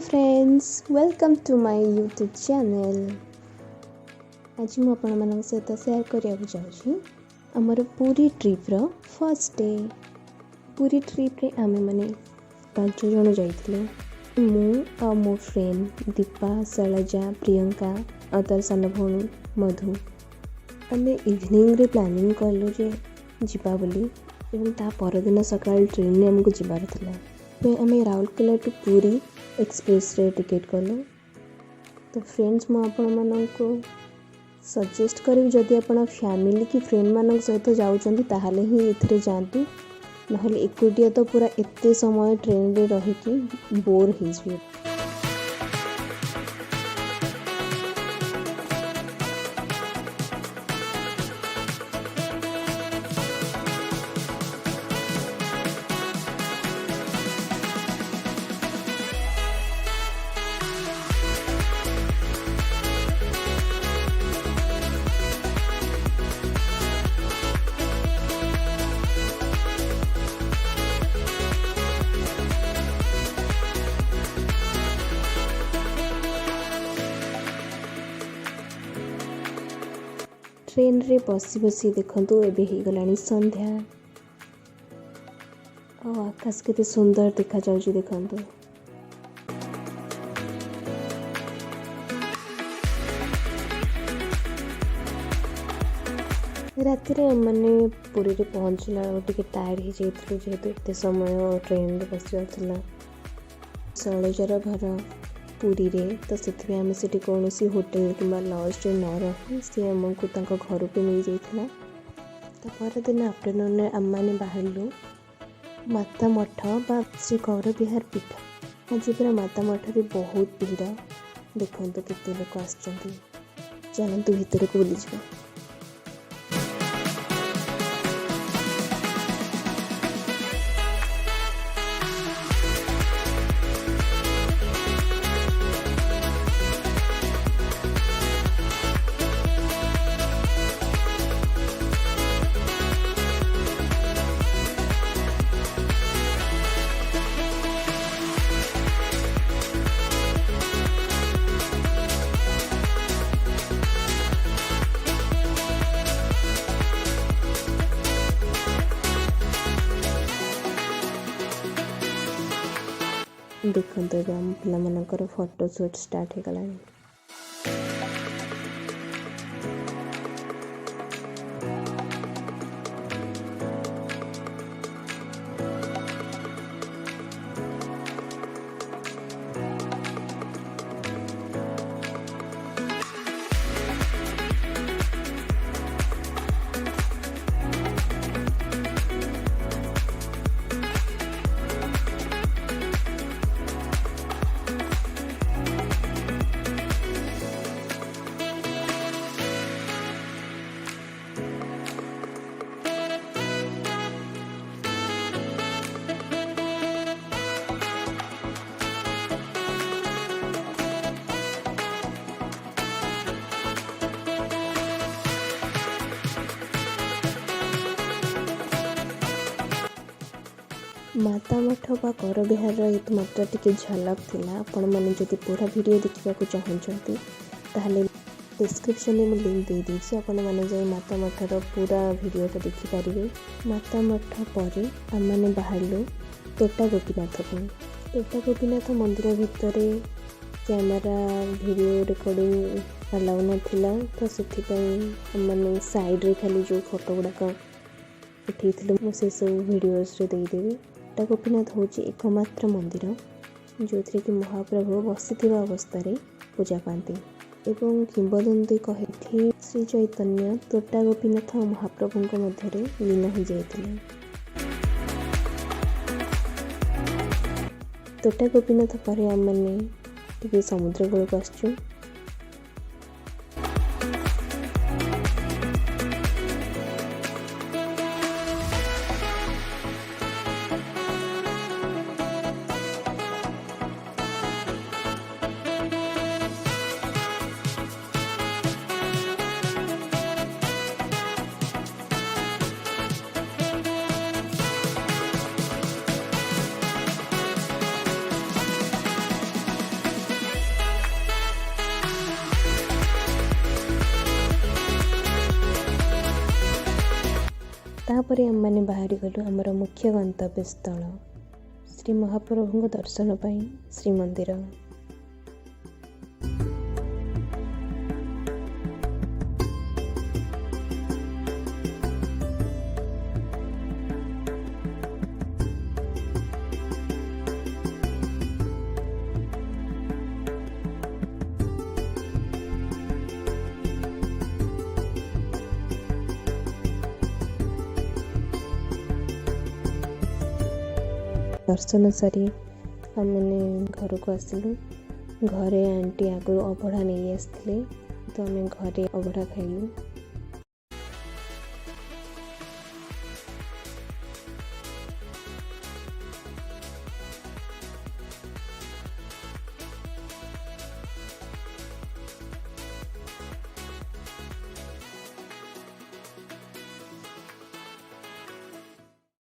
Friends, welcome to my YouTube channel. आज मु आपण मान सहित शेयर करने जाऊँ आमर पूरी ट्रिप्र फर्स्ट डे। पूरी ट्रिप्रे आमे मैंने 5 जन जाइए, मु मो फ्रेंड दीपा, शैलजा, प्रियंका और तार सान भौणी मधु। आमे इवनिंग रे प्लानिंग कलु जे जीवा बोली एवं ता परदिन सकाल ट्रेन ने हमको जीवार थिला। आम राउरकेला टू पूरी एक्सप्रेस रे टिकेट कलु। तो फ्रेंड्स मु आपण मानक सजेस्ट करी जदि आपण फैमिली की फ्रेंड मान सहित जाऊँगी ताहले ही इथरे जातु, नहले एकुटिया तो पूरा एते समय ट्रेन रे रही बोर हो जाए। ट्रेन रे बसी बसी देखंतु एबे ही गलानी संध्या और आकाश केते सुंदर देखा जाउची देखंतु। राति रे मैंने पूरी रे पहुँचला टिके टायर्ड हो जाइथिलु जेहेतु एते समय ट्रेन रे बसिया थिला। शैलजार घर पूरी रे, तो से आम से कौन होटेल कि लॉज रे न रही सी आमको घर को नहीं जाइथिला। तो परदिन आफ्टरनून आम मैंने बाहरलु माता मठ बा श्री गौर विहार पीठ। आज पूरा माता मठ रे बहुत भीड़, देखते केते लोक आसछंती। चलतु भीतर को बुली जा। देखते आम पिला फोटो शूट स्टार्ट हो गलानी। माता मठ बा गौर विहार एकमात्र टिके झलक थिला। आपण माने जदि पूरा वीडियो देखा चाहते ताहले डिस्क्रिप्शन में लिंक दे दीजिए, आपण माने जाई माता मठर पूरा वीडियोटा देखिपारे। माता मठ पर आम मैंने बाहरलु तोटा गोपीनाथ को। तोटा गोपीनाथ मंदिर भितर कैमेरा वीडियो रिकॉर्डिंग अलाउ नाथिला, तो से मैंने साइड रे खाली जो फोटो गुड़ाक उठेइथिलु मु से सब वीडियोस रे देदेवी। तोटा गोपीनाथ हूँ एकमात्र मंदिर जो थी कि महाप्रभु बसी अवस्था पूजा पाती एवं किंवदंती कही श्री चैतन्य तोटा गोपीनाथ महाप्रभु मध्य लीन हो जाते। तोटा गोपीनाथ पर आम मैंने समुद्र कूल को आसचु। तापर आम मैंने बाहरी गलु आमर मुख्य गंतव्य स्थल श्री महाप्रभु दर्शन पाई श्रीमंदिर। दर्शन सारी आमने घर को आसिलु। घरे आंटी आगु अभड़ा नहीं आसते तो आम घरे अभड़ा खाइलु।